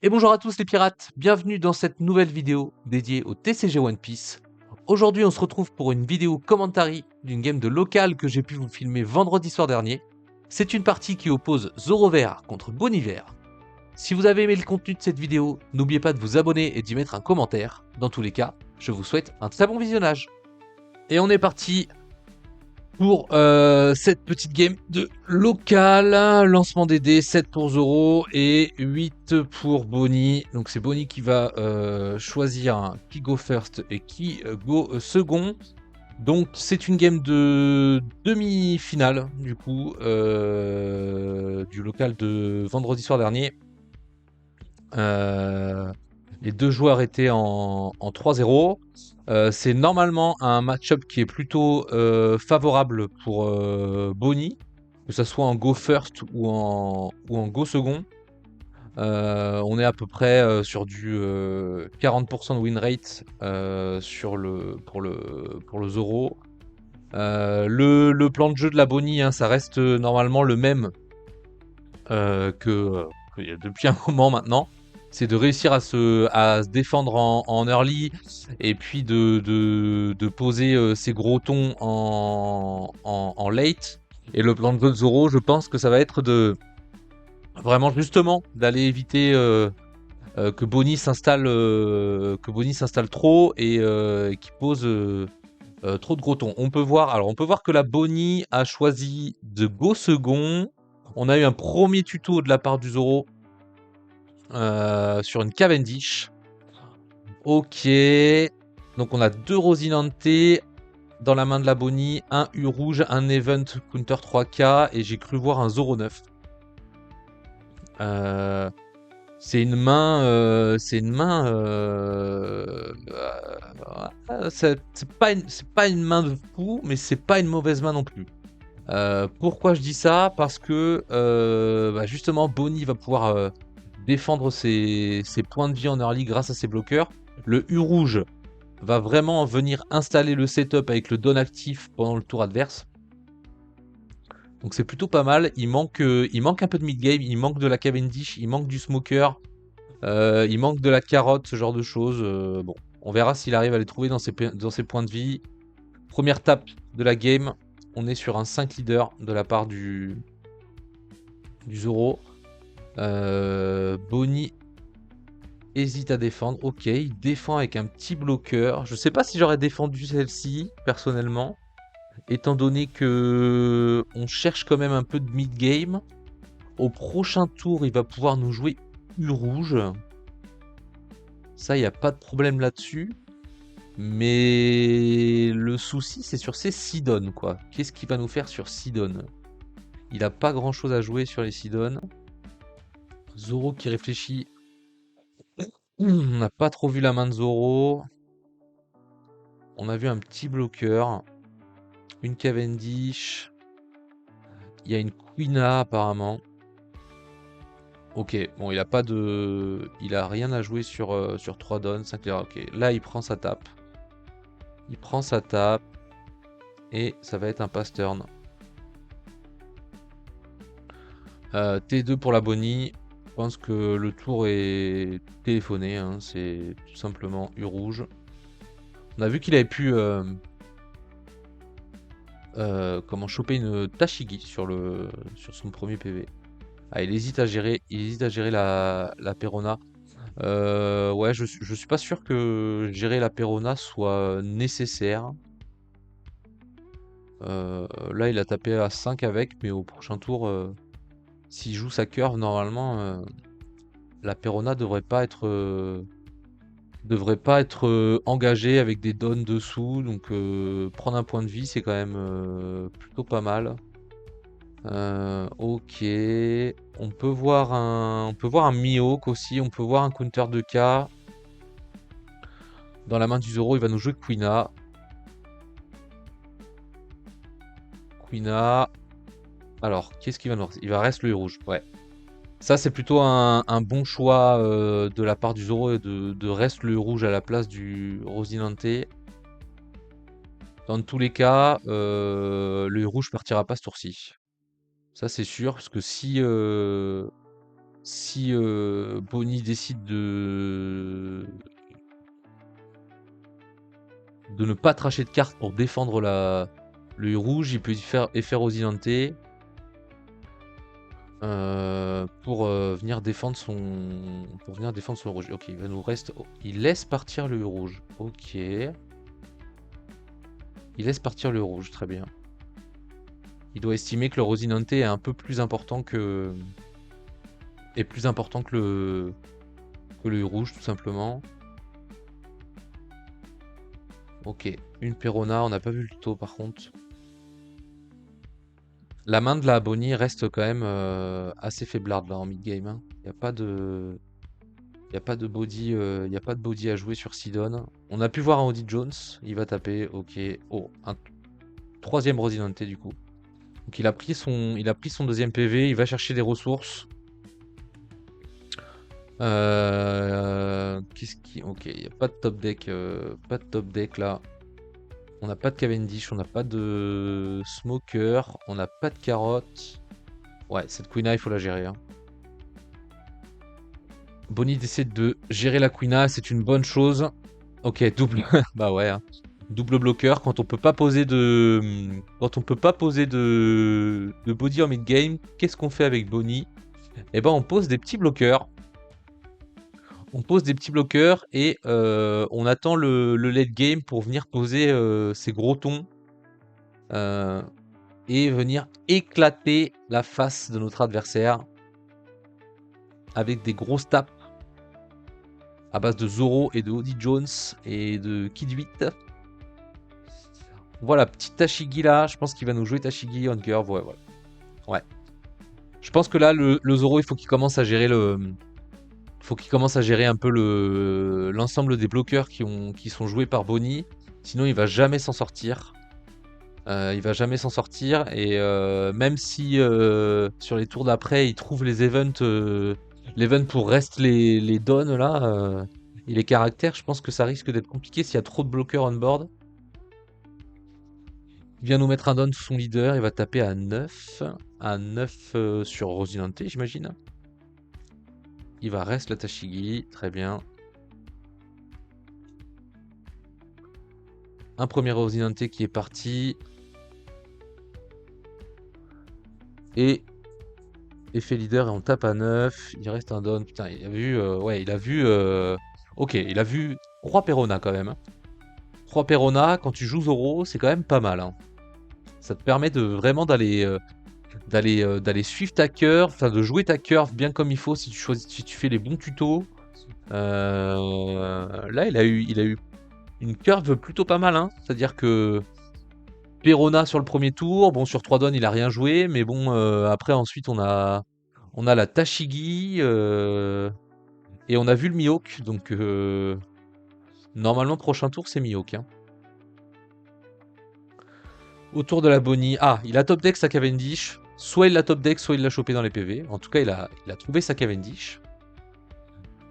Et bonjour à tous les pirates, bienvenue dans cette nouvelle vidéo dédiée au TCG One Piece. Aujourd'hui on se retrouve pour une vidéo commentary d'une game de local que j'ai pu vous filmer vendredi soir dernier. C'est une partie qui oppose Zoro Vert contre Boniver. Si vous avez aimé le contenu de cette vidéo, n'oubliez pas de vous abonner et d'y mettre un commentaire. Dans tous les cas, je vous souhaite un très bon visionnage. Et on est parti pour cette petite game de local. Lancement des dés, 7 pour Zoro et 8 pour Bonnie. Donc c'est Bonnie qui va choisir qui go first et qui go second. Donc c'est une game de demi-finale du coup du local de vendredi soir dernier. Les deux joueurs étaient en 3-0. C'est normalement un match-up qui est plutôt favorable pour Bonnie, que ce soit en go first ou en go second. On est à peu près sur du 40% de win rate pour le Zoro. Le plan de jeu de la Bonnie, hein, ça reste normalement le même qu'il y a depuis un moment maintenant. C'est de réussir à se défendre en early et puis de poser ses gros tons en late. Et le plan de jeu de Zoro, je pense que ça va être de vraiment justement d'aller éviter que Bonnie s'installe trop et qu'il pose trop de gros tons. On peut voir que la Bonnie a choisi de go second. On a eu un premier tuto de la part du Zoro sur une Cavendish. Ok. Donc on a 2 Rosinante dans la main de la Bonnie, un U rouge, un Event Counter 3K et j'ai cru voir un Zoro 9. C'est une main. C'est pas une main de fou, mais c'est pas une mauvaise main non plus. Pourquoi je dis ça? Parce que justement Bonnie va pouvoir défendre ses points de vie en early grâce à ses bloqueurs. Le U rouge va vraiment venir installer le setup avec le don actif pendant le tour adverse. Donc c'est plutôt pas mal. Il manque un peu de mid-game, il manque de la Cavendish, il manque du smoker, il manque de la carotte, ce genre de choses. Bon, on verra s'il arrive à les trouver dans ses points de vie. Première tape de la game, on est sur un 5 leader de la part du Zoro. Bonnie hésite à défendre. Ok, il défend avec un petit bloqueur. Je sais pas si j'aurais défendu celle-ci, personnellement. Étant donné que on cherche quand même un peu de mid-game. Au prochain tour, il va pouvoir nous jouer U rouge. Ça, il n'y a pas de problème là-dessus. Mais le souci, c'est sur ces Sidon, quoi. Qu'est-ce qu'il va nous faire sur Sidon? Il a pas grand-chose à jouer sur les Sidon. Zoro qui réfléchit. On n'a pas trop vu la main de Zoro. On a vu un petit bloqueur. Une Cavendish. Il y a une Quina apparemment. Ok, bon, il a rien à jouer sur 3 dons, 5 clear. Ok, là il prend sa tape. Il prend sa tape. Et ça va être un pass turn. T2 pour la Bonnie. Je pense que le tour est téléphoné, hein. C'est tout simplement U rouge. On a vu qu'il avait pu choper une Tashigi sur son premier PV. Ah, il hésite à gérer la Perona. Ouais, je suis pas sûr que gérer la Perona soit nécessaire. Là, il a tapé à 5 avec, mais au prochain tour, s'il joue sa curve, normalement, la Perona devrait pas être engagée avec des dons dessous. Donc, prendre un point de vie, c'est quand même plutôt pas mal. Ok. On peut voir un Mihawk aussi. On peut voir un counter 2K. Dans la main du Zoro, il va nous jouer Quina. Quina. Alors, qu'est-ce qu'il va nous... Il va rester le rouge, ouais. Ça, c'est plutôt un bon choix de la part du Zoro de reste le rouge à la place du Rosinante. Dans tous les cas, le rouge partira pas ce tour-ci. Ça, c'est sûr, parce que si Si Bonnie décide de ne pas tracher de carte pour défendre le rouge, il peut y faire effet Rosinante pour venir défendre son rouge. Ok, il laisse partir le rouge. Ok. Il laisse partir le rouge, très bien. Il doit estimer que le Rosinante est un peu plus important que le rouge, tout simplement. Ok, une Perona, on n'a pas vu le taux par contre. La main de la Bonnie reste quand même assez faiblarde là en mid-game, hein. Il n'y a pas de. Il n'y a pas de body, y a pas de body à jouer sur Sidon. On a pu voir un Audi Jones, il va taper, ok. Oh, un troisième Rosinante du coup. Donc il a pris son deuxième PV, il va chercher des ressources. Qu'est-ce qui. Ok, il n'y a pas de top deck. Pas de top deck là. On n'a pas de Cavendish, on n'a pas de Smoker, on n'a pas de carotte. Ouais, cette Queen il faut la gérer, hein. Bonnie décide de gérer la Queen, c'est une bonne chose. Ok, double. Bah ouais, hein. Double bloqueur quand on peut pas poser de body en mid game. Qu'est-ce qu'on fait avec Bonnie? Eh ben on pose des petits bloqueurs. On pose des petits bloqueurs et on attend le late game pour venir poser ces gros tons et venir éclater la face de notre adversaire avec des grosses tapes à base de Zoro et de Audi Jones et de Kid 8. Voilà, petite Tashigi là, je pense qu'il va nous jouer Tashigi on curve, ouais, voilà. Ouais. Je pense que là, le Zoro, il faut qu'il commence à gérer un peu l'ensemble des bloqueurs qui sont joués par Bonnie. Sinon, il va jamais s'en sortir. Il va jamais s'en sortir. Et même si sur les tours d'après, il trouve l'event pour reste les dons là, et les caractères, je pense que ça risque d'être compliqué s'il y a trop de bloqueurs on board. Il vient nous mettre un don sous son leader, il va taper à 9. À 9 sur Rosinante, j'imagine. Il va reste la Tashigi, très bien. Un premier Rosinante qui est parti. Et effet leader et on tape à 9. Il reste un don. Putain, il a vu. Ouais, il a vu. Ok, il a vu 3 Perona quand même, hein. 3 Perona, quand tu joues Zoro, c'est quand même pas mal, hein. Ça te permet de vraiment d'aller suivre ta curve, enfin de jouer ta curve bien comme il faut si tu fais les bons tutos. Là, il a eu une curve plutôt pas mal, hein. C'est-à-dire que Perona sur le premier tour, bon sur 3 dons il a rien joué, mais bon après ensuite on a la Tashigi et on a vu le Mihawk, donc normalement prochain tour c'est Mihawk, hein. Autour de la Bonnie, ah il a top deck sa Cavendish, soit il l'a top deck, soit il l'a chopé dans les PV. En tout cas il a trouvé sa Cavendish.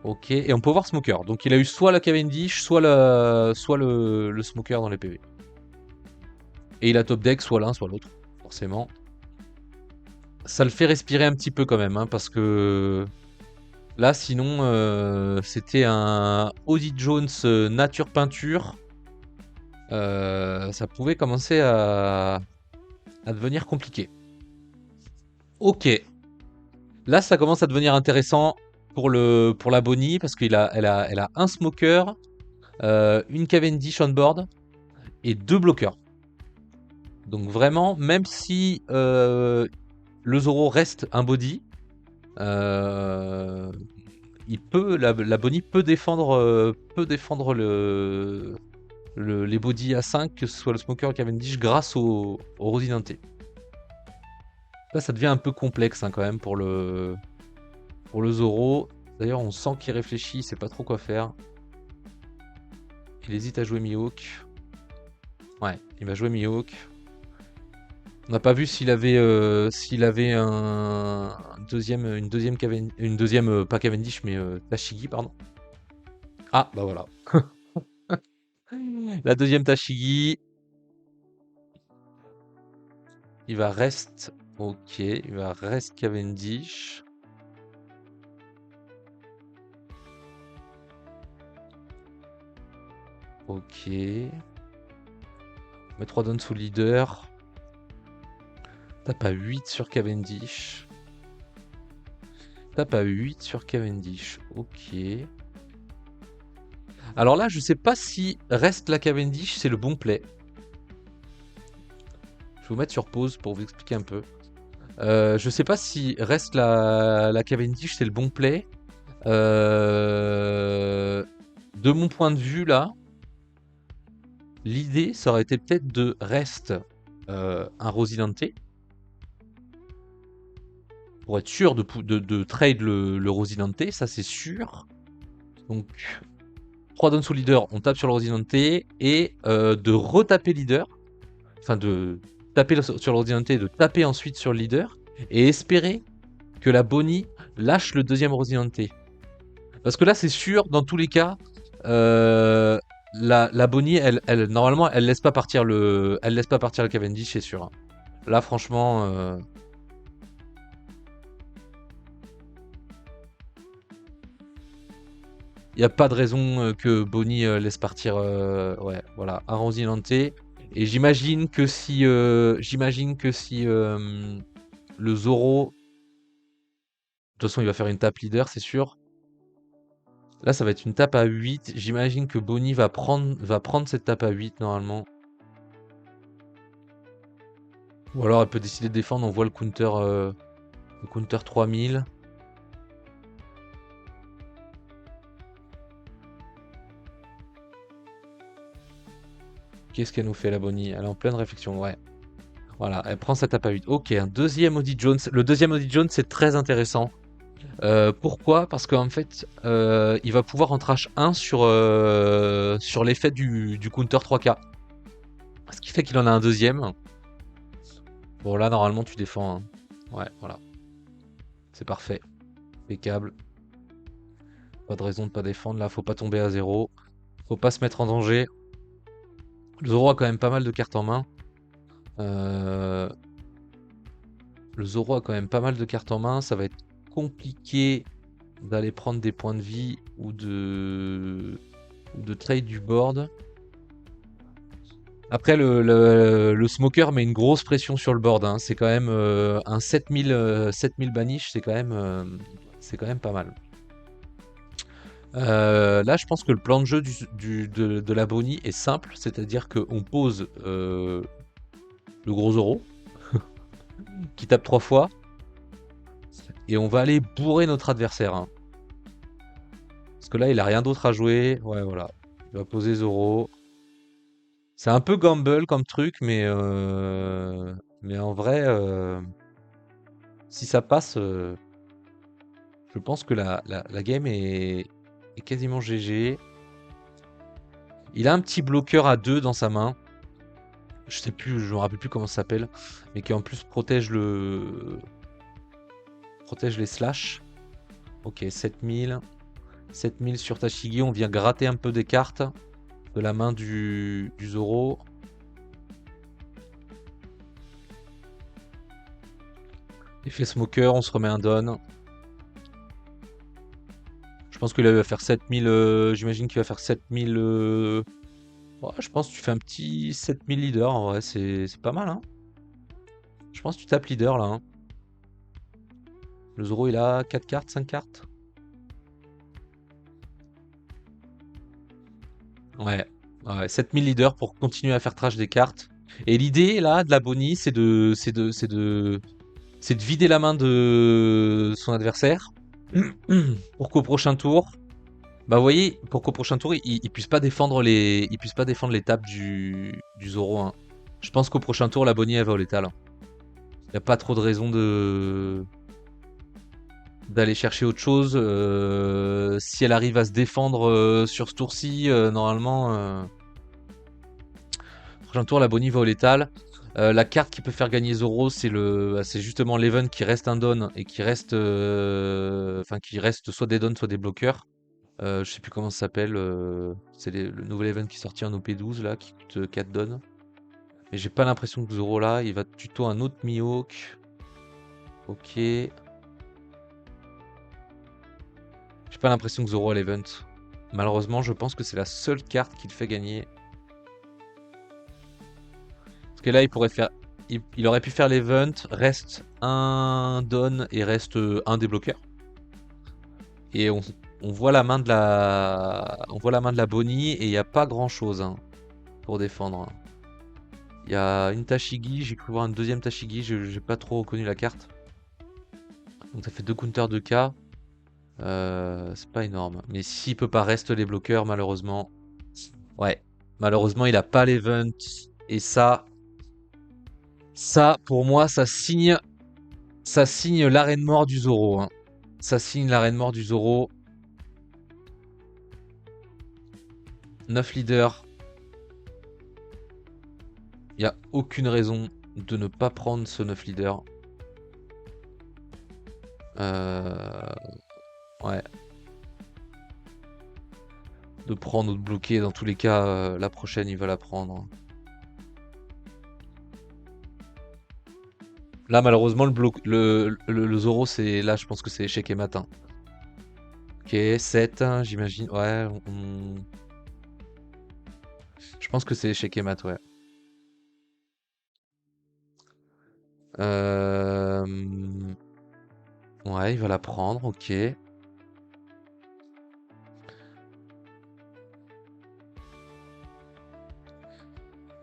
Ok, et on peut voir Smoker. Donc il a eu soit la Cavendish, soit le Smoker dans les PV. Et il a top deck soit l'un, soit l'autre, forcément. Ça le fait respirer un petit peu quand même, hein, parce que là, sinon, c'était un Audi Jones nature peinture. Ça pouvait commencer à devenir compliqué. Ok, là, ça commence à devenir intéressant pour la Bonnie, parce elle a un smoker, une Cavendish on board et 2 bloqueurs. Donc vraiment, même si le Zoro reste un body, la Bonnie peut défendre les bodies à 5, que ce soit le Smoker ou Cavendish, grâce au Rosinante. Là, ça devient un peu complexe, hein, quand même pour le Zoro. D'ailleurs, on sent qu'il réfléchit, il sait pas trop quoi faire. Il hésite à jouer Mihawk. Ouais, il va jouer Mihawk. On n'a pas vu s'il avait une deuxième pas Cavendish, mais Tashigi, pardon. Ah, bah voilà. La deuxième Tashigi. Il va reste. Ok, il va reste Cavendish. Ok. Met 3 dons sous leader. Tape à 8 sur Cavendish. Tape à 8 sur Cavendish. Ok. Alors là, je sais pas si reste la Cavendish, c'est le bon play. Je vais vous mettre sur pause pour vous expliquer un peu. Je sais pas si reste la Cavendish, c'est le bon play. De mon point de vue, là, l'idée, ça aurait été peut-être de reste un Rosinante. Pour être sûr de trade le Rosinante, ça c'est sûr. Donc, 3 dons sous leader, on tape sur le Rosinante. Et de retaper leader. Enfin, de taper sur le Rosinante et de taper ensuite sur le leader. Et espérer que la Bonnie lâche le deuxième Rosinante. Parce que là, c'est sûr, dans tous les cas, la Bonnie, normalement, elle laisse pas partir le Cavendish, c'est sûr. Là, franchement, il n'y a pas de raison que Bonnie laisse partir. Ouais, voilà, un Rosinante. Et j'imagine que si le Zoro, de toute façon, il va faire une tape leader, c'est sûr. Là, ça va être une tape à 8. J'imagine que Bonnie va prendre cette tape à 8 normalement. Ou alors elle peut décider de défendre, on voit le counter 3000. Qu'est-ce qu'elle nous fait la Bonnie? Elle est en pleine réflexion, ouais. Voilà, elle prend sa tape à 8. Ok, un deuxième Audie Jones. Le deuxième Audie Jones, c'est très intéressant. Pourquoi? Parce qu'en fait, il va pouvoir en trash 1 sur l'effet du counter 3K. Ce qui fait qu'il en a un deuxième. Bon, là, normalement, tu défends, hein. Ouais, voilà. C'est parfait. Impeccable. Pas de raison de pas défendre. Là, faut pas tomber à 0. Faut pas se mettre en danger. Le Zoro a quand même pas mal de cartes en main. Le Zoro a quand même pas mal de cartes en main. Ça va être compliqué d'aller prendre des points de vie ou de trade du board. Après, le Smoker met une grosse pression sur le board, hein. C'est quand même un 7000 banish, c'est quand même pas mal. Là, je pense que le plan de jeu de la Bonnie est simple, c'est-à-dire qu'on pose le gros Zoro qui tape 3 fois et on va aller bourrer notre adversaire, hein. Parce que là, il a rien d'autre à jouer. Ouais, voilà. Il va poser Zoro. C'est un peu gamble comme truc, mais en vrai, si ça passe, je pense que la game est quasiment GG. Il a un petit bloqueur à 2 dans sa main. Je sais plus, je me rappelle plus comment ça s'appelle, mais qui en plus protège les slash. Ok, 7000. 7000 sur Tashigi, on vient gratter un peu des cartes de la main du Zoro. Effet smoker, on se remet un don. Je pense qu'il va faire 7000. J'imagine qu'il va faire 7000. Ouais, je pense que tu fais un petit 7000 leader en vrai, c'est pas mal, hein. Je pense que tu tapes leader là, hein. Le Zoro il a 4 cartes, 5 cartes. Ouais, ouais, 7000 leaders pour continuer à faire trash des cartes. Et l'idée là de la Bonnie, c'est de vider la main de son adversaire pour qu'au prochain tour, bah vous voyez, pour qu'au prochain tour il puisse pas défendre les tapes du Zoro, hein. Je pense qu'au prochain tour la Bonnie elle va au létal, hein. Y a pas trop de raison d'aller chercher autre chose. Si elle arrive à se défendre sur ce tour-ci, normalement, prochain tour, la Bonnie va au létal. La carte qui peut faire gagner Zoro, c'est justement l'Even qui reste un don et qui reste, qui reste soit des dons, soit des bloqueurs. Je sais plus comment ça s'appelle. C'est le nouvel Even qui est sorti en OP12 là, qui coûte 4 dons. Mais j'ai pas l'impression que Zoro là, il va tuto un autre Mihawk. Ok. J'ai pas l'impression que Zoro a l'event. Malheureusement, je pense que c'est la seule carte qui le fait gagner. Parce que là, il pourrait faire... Il aurait pu faire l'event, reste un don et reste un débloqueur. Et on voit la main de la... On voit la main de la Bonnie et il n'y a pas grand chose pour défendre. Il y a une Tashigi, j'ai cru voir une deuxième Tashigi, j'ai pas trop reconnu la carte. Donc ça fait 2 counters de K. C'est pas énorme. Mais s'il peut pas reste les bloqueurs, malheureusement. Ouais. Malheureusement, il a pas l'event. Et ça, pour moi, ça signe l'arène mort du Zoro. Hein. Ça signe l'arène mort du Zoro. 9 leaders. Il n'y a aucune raison de ne pas prendre ce 9 leaders. Ouais. De prendre ou de bloquer, dans tous les cas, la prochaine, il va la prendre. Là, malheureusement, le Zoro, c'est là, je pense que c'est échec et matin. Ok, 7, j'imagine. Ouais, je pense que c'est échec et mat, ouais. Ouais, il va la prendre, ok.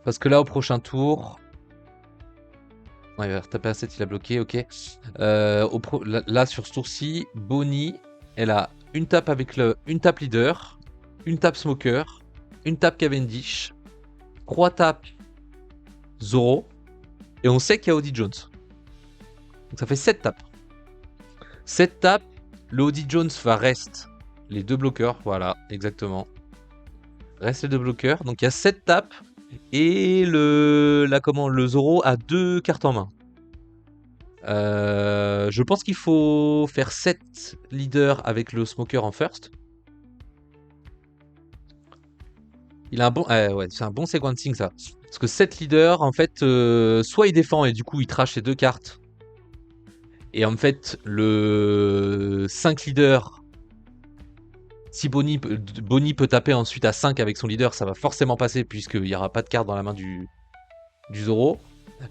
Parce que là, au prochain tour... Ouais, il va retaper à 7, il a bloqué, ok. Là, sur ce tour-ci, Bonnie, elle a une tape avec une tape leader, une tape smoker, une tape Cavendish, 3 tapes Zoro, et on sait qu'il y a Odie Jones. Donc ça fait 7 tapes. 7 tapes, le Odie Jones va reste les 2 bloqueurs, voilà, exactement. Reste les 2 bloqueurs, donc il y a 7 tapes, et le Zoro a 2 cartes en main. Je pense qu'il faut faire 7 leaders avec le smoker en first. Il a un bon... ouais, c'est un bon sequencing ça. Parce que 7 leaders, en fait, soit il défend et du coup il trash ses 2 cartes. Et en fait, le 5 leaders, si Bonnie peut taper ensuite à 5 avec son leader, ça va forcément passer puisqu'il n'y aura pas de carte dans la main du Zoro.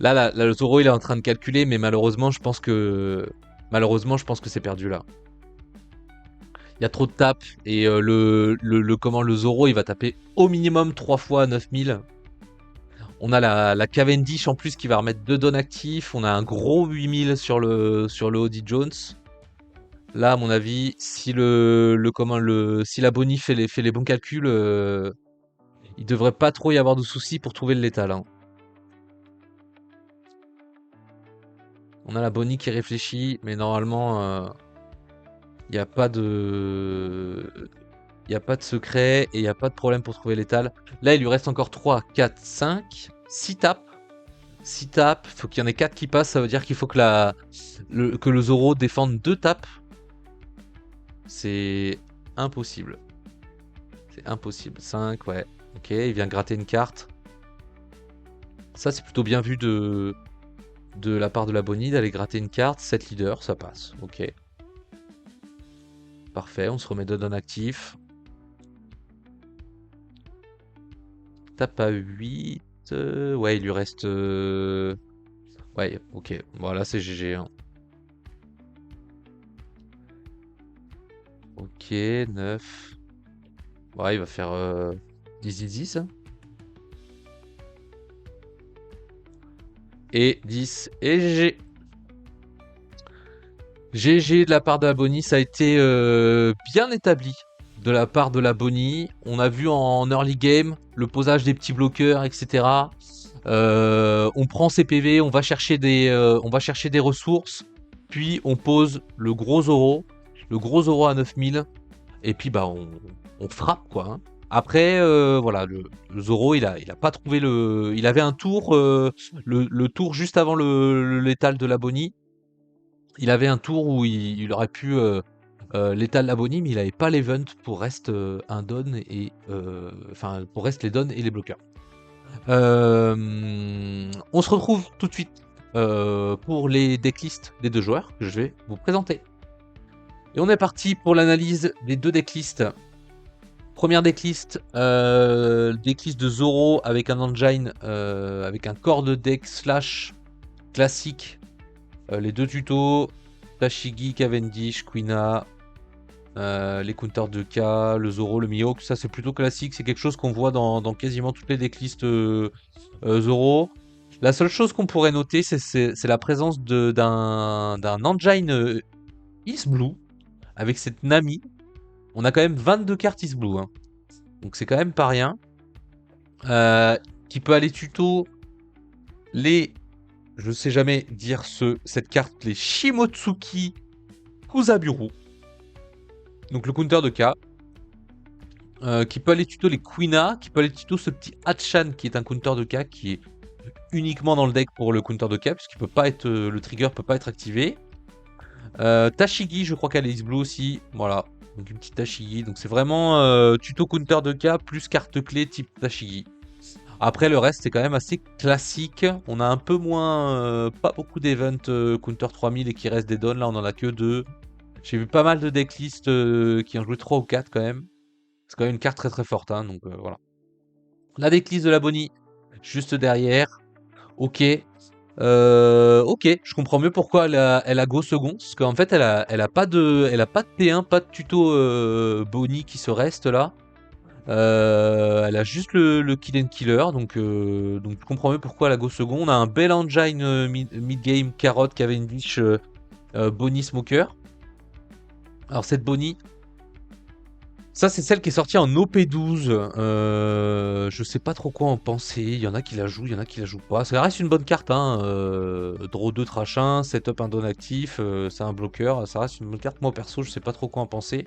Là, le Zoro il est en train de calculer, mais malheureusement, je pense que c'est perdu là. Il y a trop de tapes et le Zoro il va taper au minimum 3 fois 9000. On a la Cavendish en plus qui va remettre 2 dons actifs. On a un gros 8000 sur le Odie Jones. Là, à mon avis, si si la Bonnie fait les bons calculs, il devrait pas trop y avoir de soucis pour trouver le létal. Hein. On a la Bonnie qui réfléchit, mais normalement, il n'y a pas de... Il n'y a pas de secret et il n'y a pas de problème pour trouver l'étal. Là, il lui reste encore 3, 4, 5, 6 tapes. 6 tapes, il faut qu'il y en ait 4 qui passent. Ça veut dire qu'il faut que le Zoro défende 2 tapes. C'est impossible. C'est impossible. 5, ouais. Ok, il vient gratter une carte. Ça, c'est plutôt bien vu de la part de la Bonnie d'aller gratter une carte. 7 leaders, ça passe. Ok. Parfait, on se remet 2 dons actifs. Tape à 8. Ouais, il lui reste... Ouais, ok. Voilà, c'est GG. Hein. Ok, 9. Ouais, il va faire 10. Et 10. Et GG. GG de la part de la Bonnie, ça a été bien établi de la part de la Bonnie. On a vu en early game le posage des petits bloqueurs, etc. On prend ses PV, on va chercher des ressources, puis on pose le gros Zoro à 9000, et puis bah on frappe quoi. Hein. Après voilà, le Zoro il a pas trouvé il avait un tour, le tour juste avant le létal de la Bonnie. Il avait un tour où il aurait pu létal la Bonnie, mais il avait pas l'event pour reste un don et enfin pour reste les dons et les bloqueurs. On se retrouve tout de suite pour les decklists des 2 joueurs que je vais vous présenter. Et on est parti pour l'analyse des 2 decklists. Première decklist, decklist de Zoro avec un engine, avec un core de deck slash classique. Les deux tutos, Tashigi, Cavendish, Quina, les counters de K, le Zoro, le Mihawk, ça c'est plutôt classique, c'est quelque chose qu'on voit dans quasiment toutes les decklists Zoro. La seule chose qu'on pourrait noter, c'est la présence d'un engine Is Blue avec cette Nami. On a quand même 22 cartes Is Blue, hein. Donc c'est quand même pas rien. Qui peut aller tuto les... Je sais jamais dire cette carte, les Shimotsuki Kusaburu. Donc le counter de K. Qui peut aller tuto les Quina, qui peut aller tuto ce petit Hatchan qui est un counter de K qui est uniquement dans le deck pour le counter de K, puisqu'il peut pas être, le trigger peut pas être activé. Tashigi, je crois qu'elle est Is Blue aussi. Voilà, donc une petite Tashigi. Donc c'est vraiment tuto counter de K plus carte clé type Tashigi. Après le reste c'est quand même assez classique. On a un peu moins, pas beaucoup d'events counter 3000 et qui reste des dons. Là on en a que 2. J'ai vu pas mal de decklists qui ont joué 3 ou 4 quand même. C'est quand même une carte très très forte, hein, donc voilà. La decklist de la Bonnie, juste derrière. Ok. Ok, je comprends mieux pourquoi elle a Go second. Parce qu'en fait, elle a pas de T1, pas de tuto Bonnie qui se reste là. Elle a juste le Kill and Killer. Donc je comprends mieux pourquoi elle a Go second. On a un bel engine mid-game, Carotte, Cavendish, Bonnie Smoker. Alors cette Bonnie. Ça, c'est celle qui est sortie en OP12. Je sais pas trop quoi en penser. Il y en a qui la jouent, il y en a qui la jouent pas. Ça reste une bonne carte, hein. Draw 2 trash 1, setup un don actif, c'est un bloqueur. Ça reste une bonne carte. Moi, perso, je sais pas trop quoi en penser.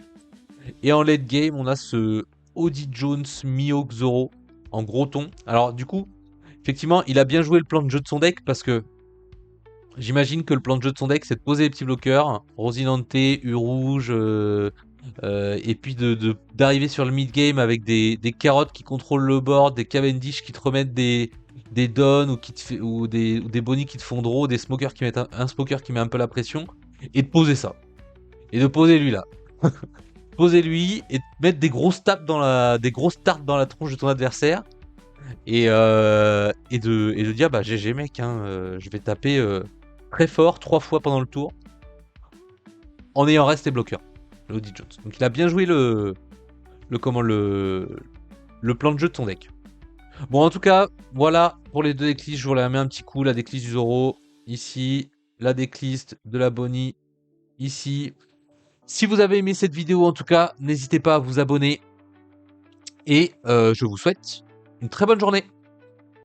Et en late game, on a ce Audi Jones Mihawk Zoro en gros ton. Alors, du coup, effectivement, il a bien joué le plan de jeu de son deck parce que j'imagine que le plan de jeu de son deck, c'est de poser les petits bloqueurs. Rosinante, U rouge. Et puis d'arriver sur le mid-game avec des carottes qui contrôlent le board, des Cavendish qui te remettent des dons ou des bonnies qui te font draw, des smokers qui mettent un smoker qui met un peu la pression, et de poser ça. Et de poser lui là. Poser lui et de mettre des grosses tapes des grosses tartes dans la tronche de ton adversaire. Et de dire bah GG mec, hein, je vais taper très fort 3 fois pendant le tour en ayant resté bloqueur. L'Audi Jones. Donc il a bien joué le plan de jeu de son deck. Bon, en tout cas, voilà pour les deux decklists. Je vous la mets un petit coup. La decklist du Zoro ici, la decklist de la Bonnie ici. Si vous avez aimé cette vidéo, en tout cas, n'hésitez pas à vous abonner. Et je vous souhaite une très bonne journée.